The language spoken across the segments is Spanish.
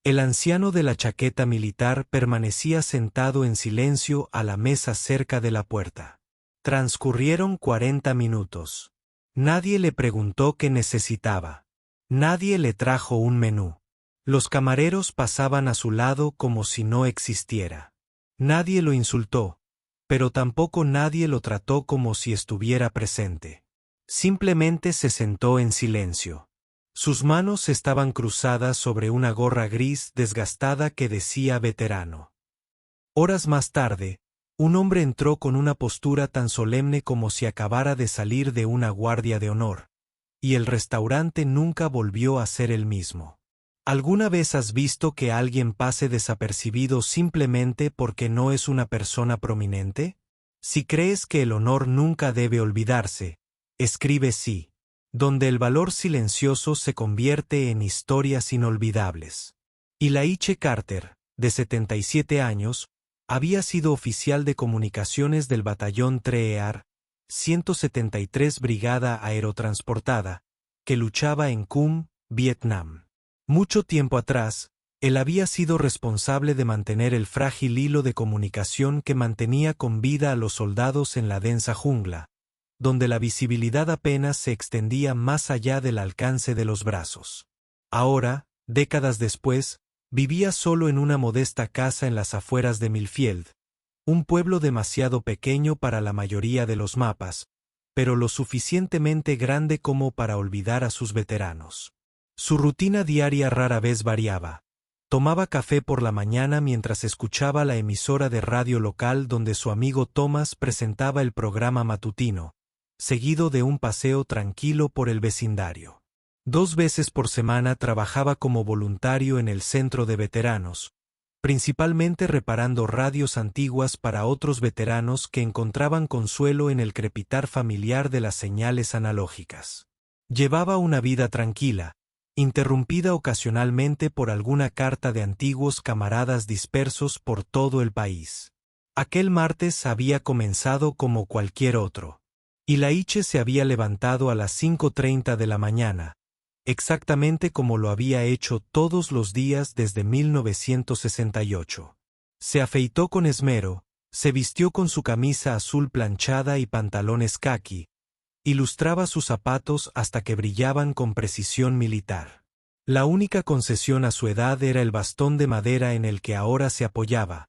El anciano de la chaqueta militar permanecía sentado en silencio a la mesa cerca de la puerta. Transcurrieron 40 minutos. Nadie le preguntó qué necesitaba. Nadie le trajo un menú. Los camareros pasaban a su lado como si no existiera. Nadie lo insultó, pero tampoco nadie lo trató como si estuviera presente. Simplemente se sentó en silencio. Sus manos estaban cruzadas sobre una gorra gris desgastada que decía veterano. Horas más tarde, un hombre entró con una postura tan solemne como si acabara de salir de una guardia de honor, y el restaurante nunca volvió a ser el mismo. ¿Alguna vez has visto que alguien pase desapercibido simplemente porque no es una persona prominente? Si crees que el honor nunca debe olvidarse, escribe sí. Donde el valor silencioso se convierte en historias inolvidables. Ylaiche Carter, de 77 años, había sido oficial de comunicaciones del batallón 3EAR, 173 Brigada Aerotransportada, que luchaba en Qum, Vietnam. Mucho tiempo atrás, él había sido responsable de mantener el frágil hilo de comunicación que mantenía con vida a los soldados en la densa jungla, donde la visibilidad apenas se extendía más allá del alcance de los brazos. Ahora, décadas después, vivía solo en una modesta casa en las afueras de Millfield, un pueblo demasiado pequeño para la mayoría de los mapas, pero lo suficientemente grande como para olvidar a sus veteranos. Su rutina diaria rara vez variaba. Tomaba café por la mañana mientras escuchaba la emisora de radio local donde su amigo Thomas presentaba el programa matutino, seguido de un paseo tranquilo por el vecindario. 2 veces por semana trabajaba como voluntario en el centro de veteranos, principalmente reparando radios antiguas para otros veteranos que encontraban consuelo en el crepitar familiar de las señales analógicas. Llevaba una vida tranquila, interrumpida ocasionalmente por alguna carta de antiguos camaradas dispersos por todo el país. Aquel martes había comenzado como cualquier otro. Ylaiche se había levantado a las 5:30 de la mañana, exactamente como lo había hecho todos los días desde 1968. Se afeitó con esmero, se vistió con su camisa azul planchada y pantalones caqui, y lustraba sus zapatos hasta que brillaban con precisión militar. La única concesión a su edad era el bastón de madera en el que ahora se apoyaba,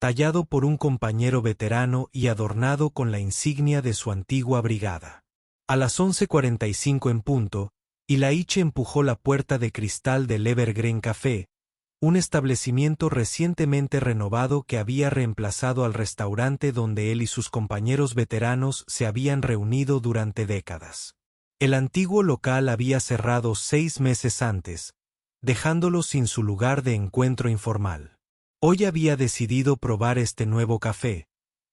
tallado por un compañero veterano y adornado con la insignia de su antigua brigada. A las 11:45 en punto, Ylaiche empujó la puerta de cristal del Evergreen Café, un establecimiento recientemente renovado que había reemplazado al restaurante donde él y sus compañeros veteranos se habían reunido durante décadas. El antiguo local había cerrado 6 meses antes, dejándolo sin su lugar de encuentro informal. Hoy había decidido probar este nuevo café,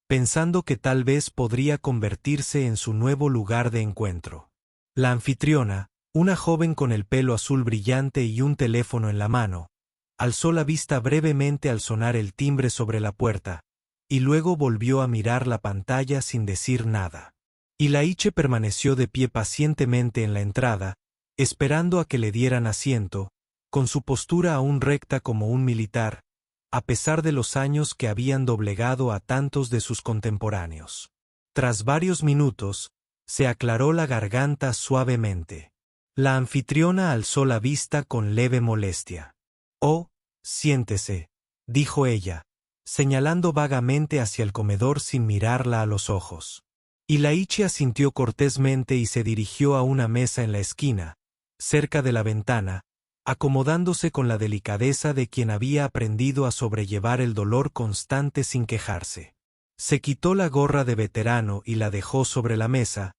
pensando que tal vez podría convertirse en su nuevo lugar de encuentro. La anfitriona, una joven con el pelo azul brillante y un teléfono en la mano, alzó la vista brevemente al sonar el timbre sobre la puerta, y luego volvió a mirar la pantalla sin decir nada. Ylaiche permaneció de pie pacientemente en la entrada, esperando a que le dieran asiento, con su postura aún recta como un militar, a pesar de los años que habían doblegado a tantos de sus contemporáneos. Tras varios minutos, se aclaró la garganta suavemente. La anfitriona alzó la vista con leve molestia. «Oh, siéntese», dijo ella, señalando vagamente hacia el comedor sin mirarla a los ojos. Ylaiche asintió cortésmente y se dirigió a una mesa en la esquina, cerca de la ventana, acomodándose con la delicadeza de quien había aprendido a sobrellevar el dolor constante sin quejarse. Se quitó la gorra de veterano y la dejó sobre la mesa,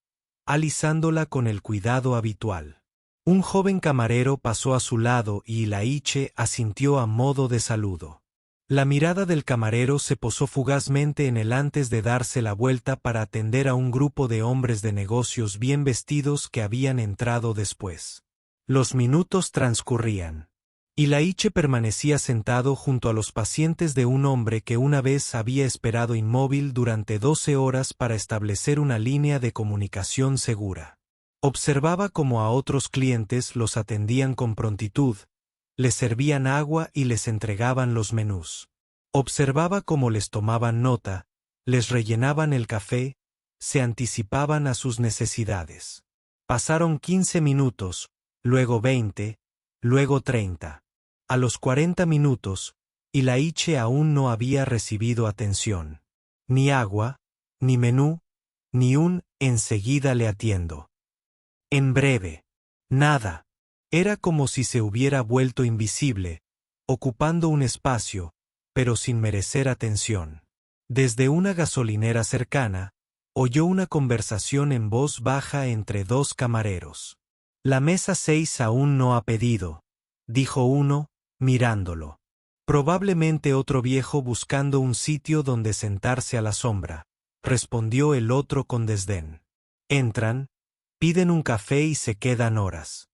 alisándola con el cuidado habitual. Un joven camarero pasó a su lado y Ylaiche asintió a modo de saludo. La mirada del camarero se posó fugazmente en él antes de darse la vuelta para atender a un grupo de hombres de negocios bien vestidos que habían entrado después. Los minutos transcurrían. Ylaiche permanecía sentado junto a los pacientes de un hombre que una vez había esperado inmóvil durante 12 horas para establecer una línea de comunicación segura. Observaba cómo a otros clientes los atendían con prontitud, les servían agua y les entregaban los menús. Observaba cómo les tomaban nota, les rellenaban el café, se anticipaban a sus necesidades. Pasaron 15 minutos, luego 20, luego 30. A los 40 minutos, Ilaiche aún no había recibido atención. Ni agua, ni menú, ni un "enseguida le atiendo". En breve. Nada. Era como si se hubiera vuelto invisible, ocupando un espacio, pero sin merecer atención. Desde una gasolinera cercana, oyó una conversación en voz baja entre dos camareros. La mesa 6 aún no ha pedido, dijo uno, mirándolo. Probablemente otro viejo buscando un sitio donde sentarse a la sombra, respondió el otro con desdén. Entran, piden un café y se quedan horas.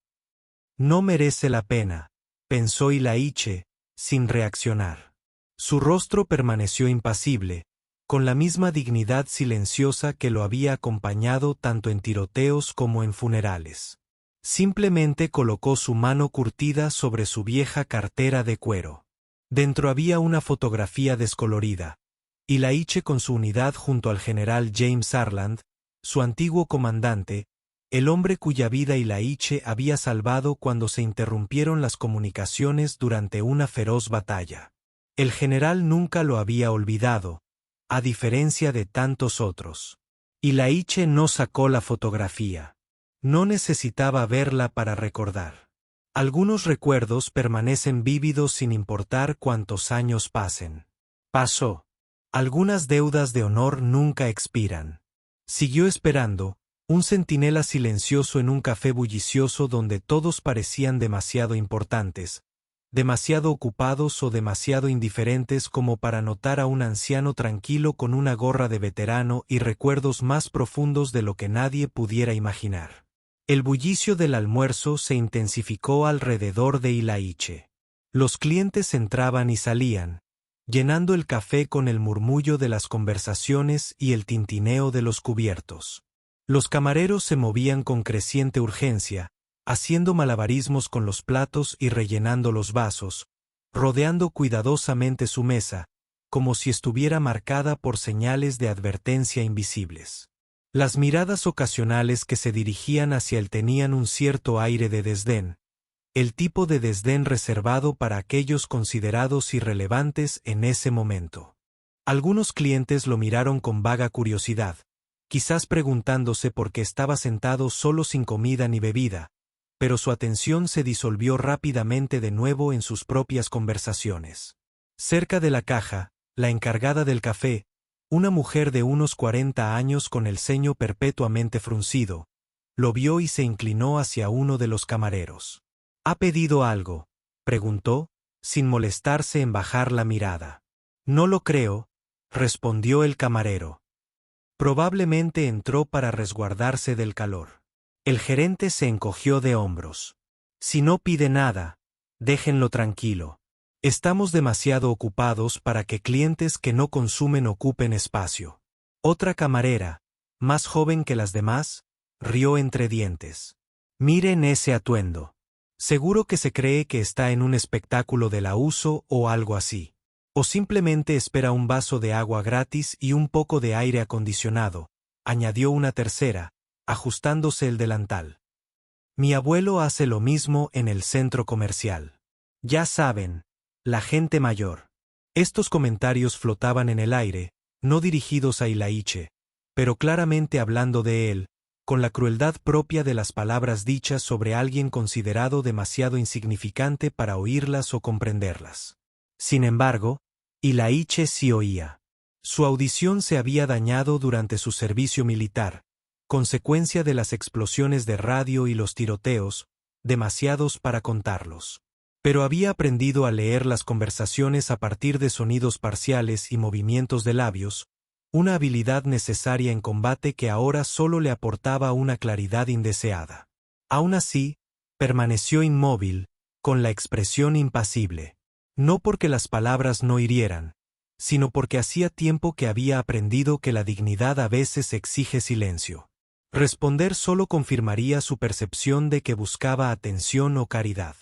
No merece la pena, pensó Ilaiche, sin reaccionar. Su rostro permaneció impasible, con la misma dignidad silenciosa que lo había acompañado tanto en tiroteos como en funerales. Simplemente colocó su mano curtida sobre su vieja cartera de cuero. Dentro había una fotografía descolorida. Ilaiche con su unidad junto al general James Arland, su antiguo comandante, el hombre cuya vida Ilaiche había salvado cuando se interrumpieron las comunicaciones durante una feroz batalla. El general nunca lo había olvidado, a diferencia de tantos otros. Ilaiche no sacó la fotografía. No necesitaba verla para recordar. Algunos recuerdos permanecen vívidos sin importar cuántos años pasen. Pasó. Algunas deudas de honor nunca expiran. Siguió esperando, un centinela silencioso en un café bullicioso donde todos parecían demasiado importantes, demasiado ocupados o demasiado indiferentes como para notar a un anciano tranquilo con una gorra de veterano y recuerdos más profundos de lo que nadie pudiera imaginar. El bullicio del almuerzo se intensificó alrededor de Ilaiche. Los clientes entraban y salían, llenando el café con el murmullo de las conversaciones y el tintineo de los cubiertos. Los camareros se movían con creciente urgencia, haciendo malabarismos con los platos y rellenando los vasos, rodeando cuidadosamente su mesa, como si estuviera marcada por señales de advertencia invisibles. Las miradas ocasionales que se dirigían hacia él tenían un cierto aire de desdén, el tipo de desdén reservado para aquellos considerados irrelevantes en ese momento. Algunos clientes lo miraron con vaga curiosidad, quizás preguntándose por qué estaba sentado solo sin comida ni bebida, pero su atención se disolvió rápidamente de nuevo en sus propias conversaciones. Cerca de la caja, la encargada del café, una mujer de unos 40 años con el ceño perpetuamente fruncido, lo vio y se inclinó hacia uno de los camareros. ¿Ha pedido algo?, preguntó, sin molestarse en bajar la mirada. No lo creo, respondió el camarero. Probablemente entró para resguardarse del calor. El gerente se encogió de hombros. Si no pide nada, déjenlo tranquilo. Estamos demasiado ocupados para que clientes que no consumen ocupen espacio. Otra camarera, más joven que las demás, rió entre dientes. Miren ese atuendo. Seguro que se cree que está en un espectáculo de la uso o algo así. O simplemente espera un vaso de agua gratis y un poco de aire acondicionado, añadió una tercera, ajustándose el delantal. Mi abuelo hace lo mismo en el centro comercial. Ya saben, la gente mayor. Estos comentarios flotaban en el aire, no dirigidos a Ilaiche, pero claramente hablando de él, con la crueldad propia de las palabras dichas sobre alguien considerado demasiado insignificante para oírlas o comprenderlas. Sin embargo, Ilaiche sí oía. Su audición se había dañado durante su servicio militar, consecuencia de las explosiones de radio y los tiroteos, demasiados para contarlos. Pero había aprendido a leer las conversaciones a partir de sonidos parciales y movimientos de labios, una habilidad necesaria en combate que ahora solo le aportaba una claridad indeseada. Aún así, permaneció inmóvil, con la expresión impasible. No porque las palabras no hirieran, sino porque hacía tiempo que había aprendido que la dignidad a veces exige silencio. Responder solo confirmaría su percepción de que buscaba atención o caridad.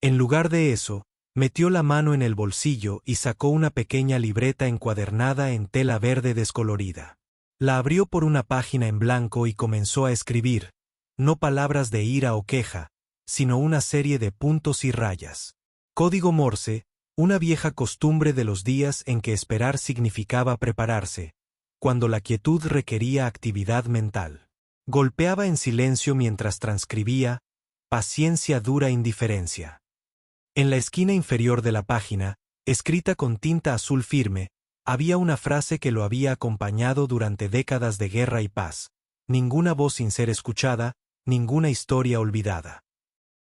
En lugar de eso, metió la mano en el bolsillo y sacó una pequeña libreta encuadernada en tela verde descolorida. La abrió por una página en blanco y comenzó a escribir, no palabras de ira o queja, sino una serie de puntos y rayas. Código Morse, una vieja costumbre de los días en que esperar significaba prepararse, cuando la quietud requería actividad mental. Golpeaba en silencio mientras transcribía, paciencia dura indiferencia. En la esquina inferior de la página, escrita con tinta azul firme, había una frase que lo había acompañado durante décadas de guerra y paz: ninguna voz sin ser escuchada, ninguna historia olvidada.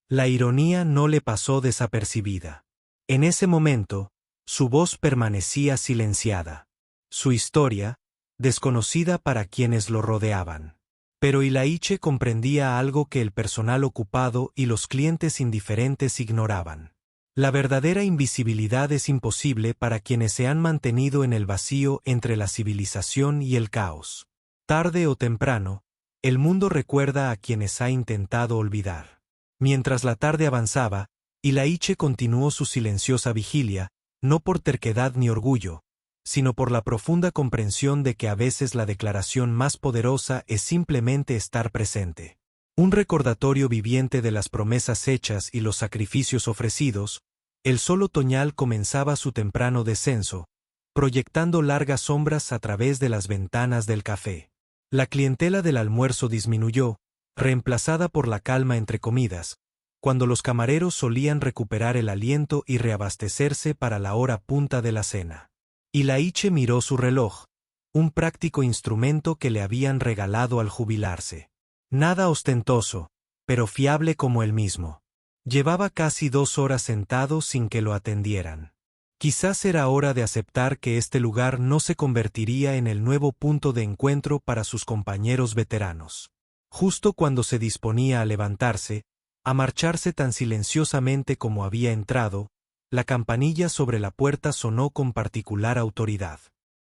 La ironía no le pasó desapercibida. En ese momento, su voz permanecía silenciada. Su historia, desconocida para quienes lo rodeaban. Pero Ilaiche comprendía algo que el personal ocupado y los clientes indiferentes ignoraban. La verdadera invisibilidad es imposible para quienes se han mantenido en el vacío entre la civilización y el caos. Tarde o temprano, el mundo recuerda a quienes ha intentado olvidar. Mientras la tarde avanzaba, Ilaiche continuó su silenciosa vigilia, no por terquedad ni orgullo, sino por la profunda comprensión de que a veces la declaración más poderosa es simplemente estar presente. Un recordatorio viviente de las promesas hechas y los sacrificios ofrecidos, el sol otoñal comenzaba su temprano descenso, proyectando largas sombras a través de las ventanas del café. La clientela del almuerzo disminuyó, reemplazada por la calma entre comidas, cuando los camareros solían recuperar el aliento y reabastecerse para la hora punta de la cena. Ilaiche miró su reloj, un práctico instrumento que le habían regalado al jubilarse. Nada ostentoso, pero fiable como él mismo. Llevaba casi 2 horas sentado sin que lo atendieran. Quizás era hora de aceptar que este lugar no se convertiría en el nuevo punto de encuentro para sus compañeros veteranos. Justo cuando se disponía a levantarse, a marcharse tan silenciosamente como había entrado, la campanilla sobre la puerta sonó con particular autoridad.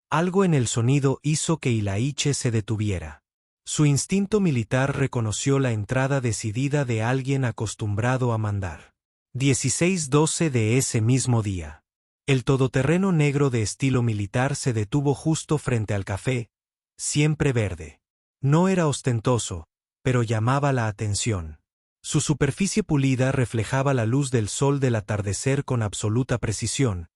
Algo en el sonido hizo que Ilaiche se detuviera. Su instinto militar reconoció la entrada decidida de alguien acostumbrado a mandar. 16:12 de ese mismo día. El todoterreno negro de estilo militar se detuvo justo frente al café, siempre verde. No era ostentoso, pero llamaba la atención. Su superficie pulida reflejaba la luz del sol del atardecer con absoluta precisión,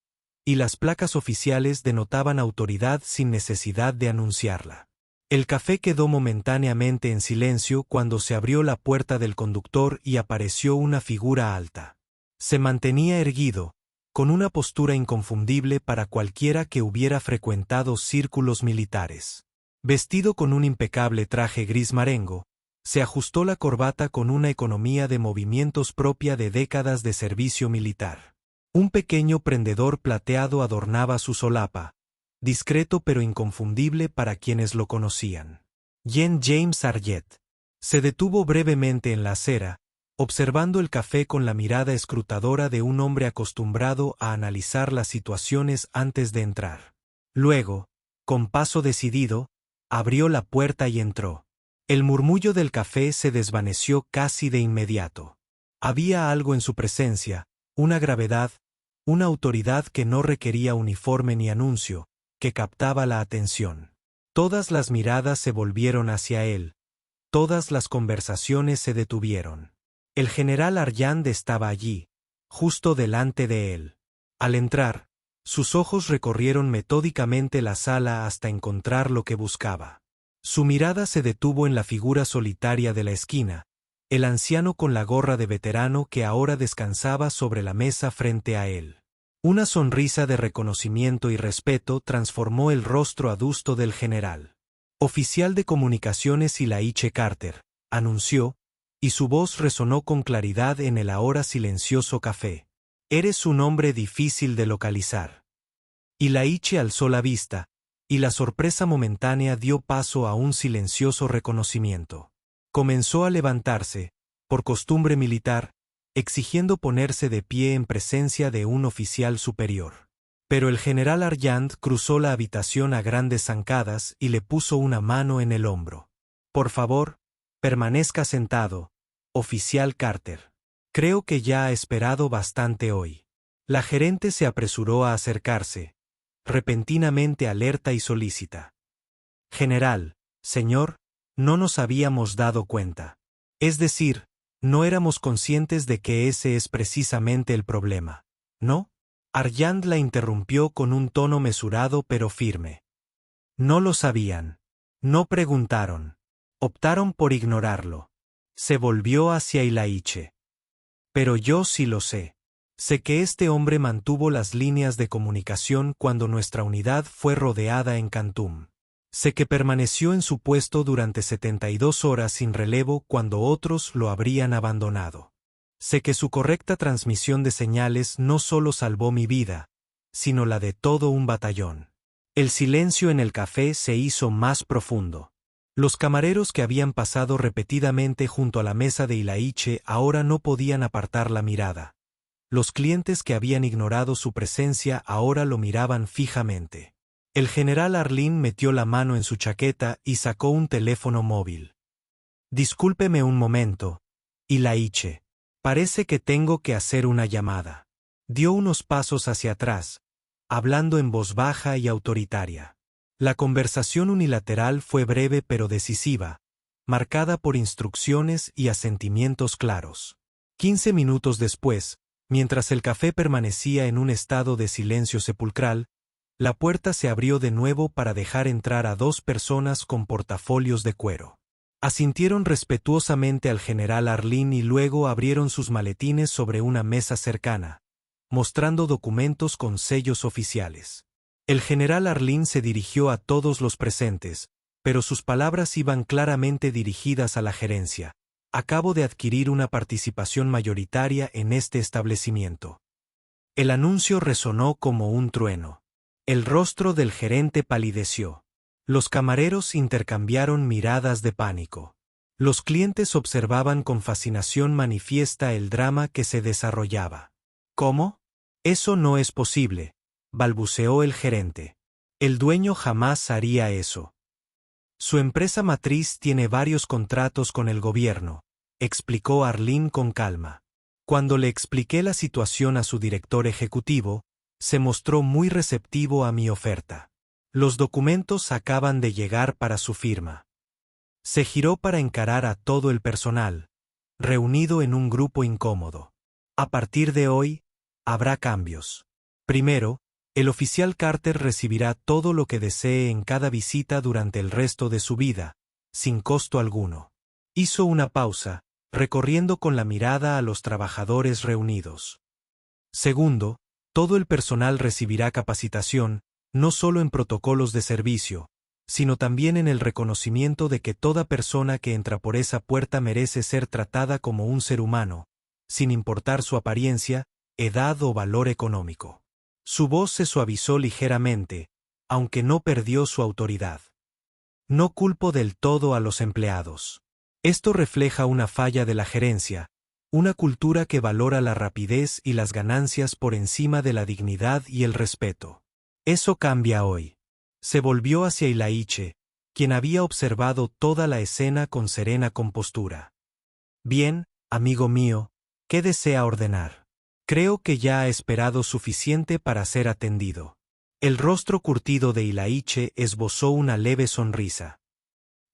y las placas oficiales denotaban autoridad sin necesidad de anunciarla. El café quedó momentáneamente en silencio cuando se abrió la puerta del conductor y apareció una figura alta. Se mantenía erguido, con una postura inconfundible para cualquiera que hubiera frecuentado círculos militares. Vestido con un impecable traje gris marengo, se ajustó la corbata con una economía de movimientos propia de décadas de servicio militar. Un pequeño prendedor plateado adornaba su solapa, discreto pero inconfundible para quienes lo conocían. Jean James Arget. Se detuvo brevemente en la acera, observando el café con la mirada escrutadora de un hombre acostumbrado a analizar las situaciones antes de entrar. Luego, con paso decidido, abrió la puerta y entró. El murmullo del café se desvaneció casi de inmediato. Había algo en su presencia, una gravedad, una autoridad que no requería uniforme ni anuncio, que captaba la atención. Todas las miradas se volvieron hacia él. Todas las conversaciones se detuvieron. El general Arjand estaba allí, justo delante de él. Al entrar, sus ojos recorrieron metódicamente la sala hasta encontrar lo que buscaba. Su mirada se detuvo en la figura solitaria de la esquina, el anciano con la gorra de veterano que ahora descansaba sobre la mesa frente a él. Una sonrisa de reconocimiento y respeto transformó el rostro adusto del general. Oficial de comunicaciones Ilaiche Carter, anunció, y su voz resonó con claridad en el ahora silencioso café. Eres un hombre difícil de localizar. Ilaiche alzó la vista, y la sorpresa momentánea dio paso a un silencioso reconocimiento. Comenzó a levantarse, por costumbre militar, exigiendo ponerse de pie en presencia de un oficial superior. Pero el general Arjand cruzó la habitación a grandes zancadas y le puso una mano en el hombro. Por favor, permanezca sentado, oficial Carter. Creo que ya ha esperado bastante hoy. La gerente se apresuró a acercarse, repentinamente alerta y solícita. General, señor, no nos habíamos dado cuenta. Es decir, no éramos conscientes de que ese es precisamente el problema, ¿no? Arjand la interrumpió con un tono mesurado pero firme. No lo sabían. No preguntaron. Optaron por ignorarlo. Se volvió hacia Ilaiche. Pero yo sí lo sé. Sé que este hombre mantuvo las líneas de comunicación cuando nuestra unidad fue rodeada en Khantum. Sé que permaneció en su puesto durante 72 horas sin relevo cuando otros lo habrían abandonado. Sé que su correcta transmisión de señales no solo salvó mi vida, sino la de todo un batallón. El silencio en el café se hizo más profundo. Los camareros que habían pasado repetidamente junto a la mesa de Ilaiche ahora no podían apartar la mirada. Los clientes que habían ignorado su presencia ahora lo miraban fijamente. El general Arlín metió la mano en su chaqueta y sacó un teléfono móvil. Discúlpeme un momento, Ilaiche. Parece que tengo que hacer una llamada. Dio unos pasos hacia atrás, hablando en voz baja y autoritaria. La conversación unilateral fue breve pero decisiva, marcada por instrucciones y asentimientos claros. 15 minutos después, mientras el café permanecía en un estado de silencio sepulcral, la puerta se abrió de nuevo para dejar entrar a 2 personas con portafolios de cuero. Asintieron respetuosamente al general Arlín y luego abrieron sus maletines sobre una mesa cercana, mostrando documentos con sellos oficiales. El general Arlín se dirigió a todos los presentes, pero sus palabras iban claramente dirigidas a la gerencia. Acabo de adquirir una participación mayoritaria en este establecimiento. El anuncio resonó como un trueno. El rostro del gerente palideció. Los camareros intercambiaron miradas de pánico. Los clientes observaban con fascinación manifiesta el drama que se desarrollaba. ¿Cómo? Eso no es posible, balbuceó el gerente. El dueño jamás haría eso. Su empresa matriz tiene varios contratos con el gobierno, explicó Arlín con calma. Cuando le expliqué la situación a su director ejecutivo, se mostró muy receptivo a mi oferta. Los documentos acaban de llegar para su firma. Se giró para encarar a todo el personal, reunido en un grupo incómodo. A partir de hoy, habrá cambios. Primero, el oficial Carter recibirá todo lo que desee en cada visita durante el resto de su vida, sin costo alguno. Hizo una pausa, recorriendo con la mirada a los trabajadores reunidos. Segundo, todo el personal recibirá capacitación, no solo en protocolos de servicio, sino también en el reconocimiento de que toda persona que entra por esa puerta merece ser tratada como un ser humano, sin importar su apariencia, edad o valor económico. Su voz se suavizó ligeramente, aunque no perdió su autoridad. No culpo del todo a los empleados. Esto refleja una falla de la gerencia, una cultura que valora la rapidez y las ganancias por encima de la dignidad y el respeto. Eso cambia hoy. Se volvió hacia Ilaiche, quien había observado toda la escena con serena compostura. Bien, amigo mío, ¿qué desea ordenar? Creo que ya ha esperado suficiente para ser atendido. El rostro curtido de Ilaiche esbozó una leve sonrisa.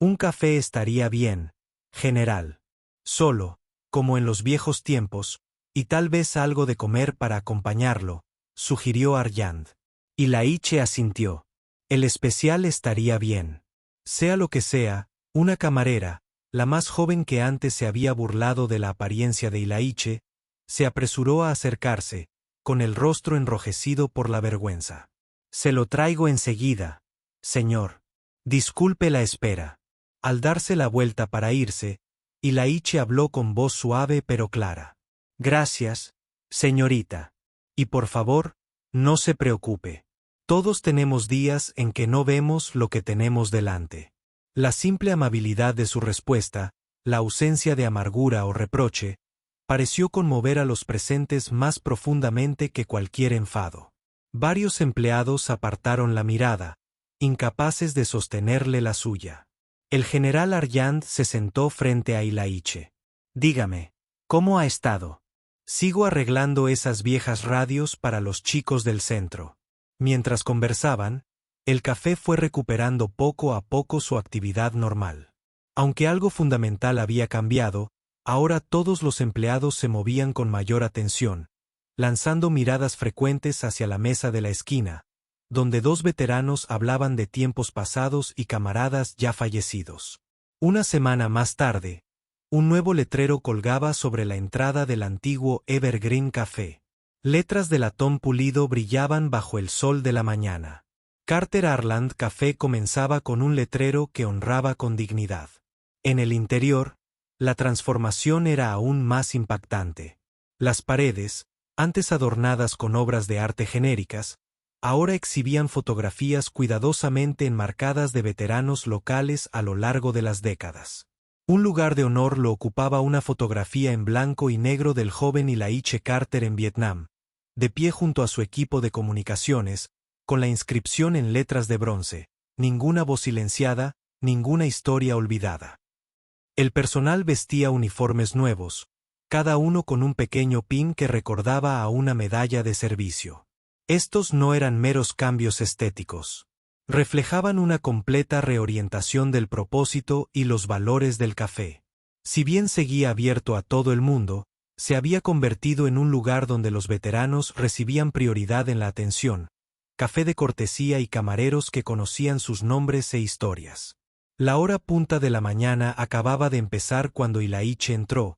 Un café estaría bien, general. Solo, como en los viejos tiempos, y tal vez algo de comer para acompañarlo, sugirió Arjand. Ilaiche asintió. El especial estaría bien. Sea lo que sea, una camarera, la más joven que antes se había burlado de la apariencia de Ilaiche, se apresuró a acercarse, con el rostro enrojecido por la vergüenza. Se lo traigo enseguida, señor. Disculpe la espera. Al darse la vuelta para irse, Ilaiche habló con voz suave pero clara. Gracias, señorita. Y por favor, no se preocupe. Todos tenemos días en que no vemos lo que tenemos delante. La simple amabilidad de su respuesta, la ausencia de amargura o reproche, pareció conmover a los presentes más profundamente que cualquier enfado. Varios empleados apartaron la mirada, incapaces de sostenerle la suya. El general Arjand se sentó frente a Ilaiche. Dígame, ¿cómo ha estado? Sigo arreglando esas viejas radios para los chicos del centro. Mientras conversaban, el café fue recuperando poco a poco su actividad normal. Aunque algo fundamental había cambiado, ahora todos los empleados se movían con mayor atención, lanzando miradas frecuentes hacia la mesa de la esquina, donde dos veteranos hablaban de tiempos pasados y camaradas ya fallecidos. Una semana más tarde, un nuevo letrero colgaba sobre la entrada del antiguo Evergreen Café. Letras de latón pulido brillaban bajo el sol de la mañana. Carter Arland Café comenzaba con un letrero que honraba con dignidad. En el interior, la transformación era aún más impactante. Las paredes, antes adornadas con obras de arte genéricas, ahora exhibían fotografías cuidadosamente enmarcadas de veteranos locales a lo largo de las décadas. Un lugar de honor lo ocupaba una fotografía en blanco y negro del joven Ilaiche Carter en Vietnam, de pie junto a su equipo de comunicaciones, con la inscripción en letras de bronce: ninguna voz silenciada, ninguna historia olvidada. El personal vestía uniformes nuevos, cada uno con un pequeño pin que recordaba a una medalla de servicio. Estos no eran meros cambios estéticos. Reflejaban una completa reorientación del propósito y los valores del café. Si bien seguía abierto a todo el mundo, se había convertido en un lugar donde los veteranos recibían prioridad en la atención, café de cortesía y camareros que conocían sus nombres e historias. La hora punta de la mañana acababa de empezar cuando Ilaiche entró,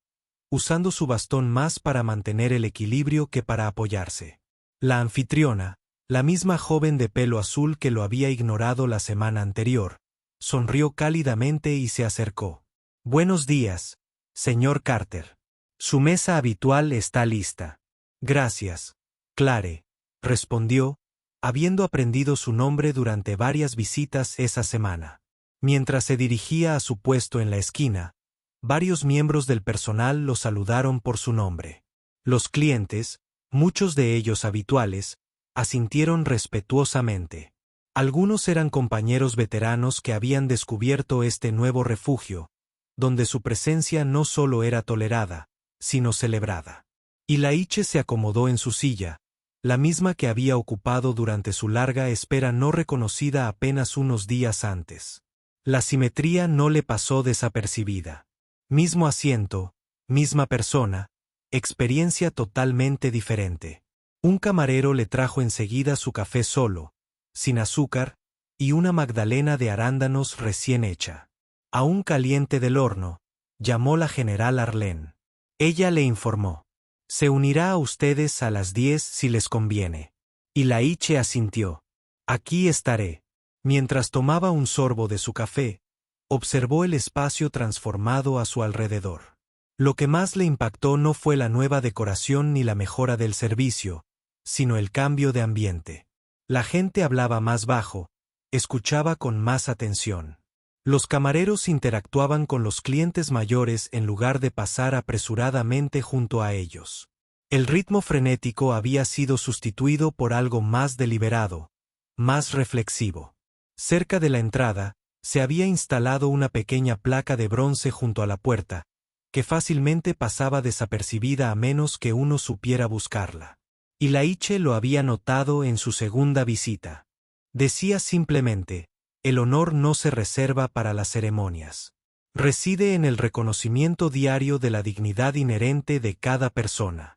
usando su bastón más para mantener el equilibrio que para apoyarse. La anfitriona, la misma joven de pelo azul que lo había ignorado la semana anterior, sonrió cálidamente y se acercó. «Buenos días, señor Carter. Su mesa habitual está lista». «Gracias, Clare», respondió, habiendo aprendido su nombre durante varias visitas esa semana. Mientras se dirigía a su puesto en la esquina, varios miembros del personal lo saludaron por su nombre. Los clientes, muchos de ellos habituales, asintieron respetuosamente. Algunos eran compañeros veteranos que habían descubierto este nuevo refugio, donde su presencia no solo era tolerada, sino celebrada. Ilaiche se acomodó en su silla, la misma que había ocupado durante su larga espera no reconocida apenas unos días antes. La simetría no le pasó desapercibida. Mismo asiento, misma persona, experiencia totalmente diferente. Un camarero le trajo enseguida su café solo, sin azúcar, y una magdalena de arándanos recién hecha. Aún caliente del horno, llamó la general Arlene. Ella le informó: «Se unirá a ustedes a las 10 si les conviene». Ilaiche asintió. «Aquí estaré». Mientras tomaba un sorbo de su café, observó el espacio transformado a su alrededor. Lo que más le impactó no fue la nueva decoración ni la mejora del servicio, sino el cambio de ambiente. La gente hablaba más bajo, escuchaba con más atención. Los camareros interactuaban con los clientes mayores en lugar de pasar apresuradamente junto a ellos. El ritmo frenético había sido sustituido por algo más deliberado, más reflexivo. Cerca de la entrada, se había instalado una pequeña placa de bronce junto a la puerta, que fácilmente pasaba desapercibida a menos que uno supiera buscarla. Ilaiche lo había notado en su segunda visita. Decía simplemente: «El honor no se reserva para las ceremonias. Reside en el reconocimiento diario de la dignidad inherente de cada persona».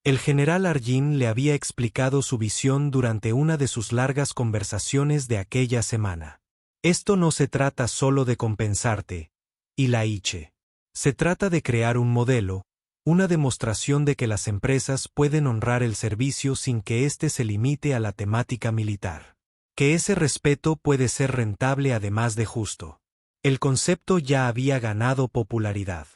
El general Arjin le había explicado su visión durante una de sus largas conversaciones de aquella semana. «Esto no se trata solo de compensarte, Ilaiche. Se trata de crear un modelo, una demostración de que las empresas pueden honrar el servicio sin que éste se limite a la temática militar. Que ese respeto puede ser rentable además de justo». El concepto ya había ganado popularidad.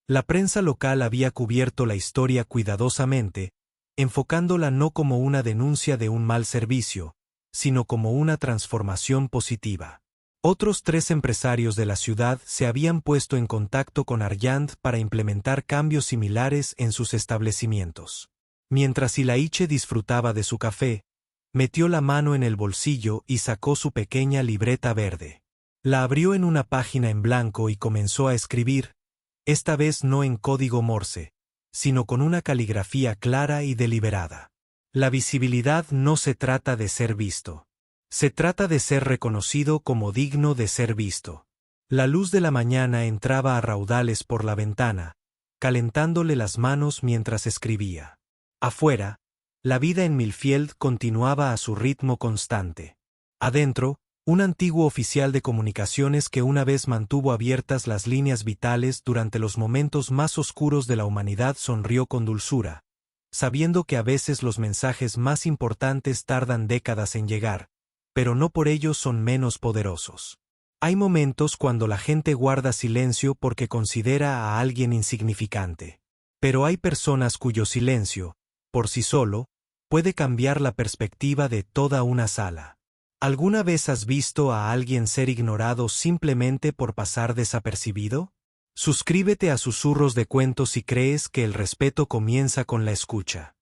La prensa local había cubierto la historia cuidadosamente, enfocándola no como una denuncia de un mal servicio, sino como una transformación positiva. Otros 3 empresarios de la ciudad se habían puesto en contacto con Arjand para implementar cambios similares en sus establecimientos. Mientras Ilaiche disfrutaba de su café, metió la mano en el bolsillo y sacó su pequeña libreta verde. La abrió en una página en blanco y comenzó a escribir, esta vez no en código Morse, sino con una caligrafía clara y deliberada. La visibilidad no se trata de ser visto. Se trata de ser reconocido como digno de ser visto. La luz de la mañana entraba a raudales por la ventana, calentándole las manos mientras escribía. Afuera, la vida en Millfield continuaba a su ritmo constante. Adentro, un antiguo oficial de comunicaciones que una vez mantuvo abiertas las líneas vitales durante los momentos más oscuros de la humanidad sonrió con dulzura, sabiendo que a veces los mensajes más importantes tardan décadas en llegar, pero no por ello son menos poderosos. Hay momentos cuando la gente guarda silencio porque considera a alguien insignificante. Pero hay personas cuyo silencio, por sí solo, puede cambiar la perspectiva de toda una sala. ¿Alguna vez has visto a alguien ser ignorado simplemente por pasar desapercibido? Suscríbete a Susurros de Cuentos si crees que el respeto comienza con la escucha.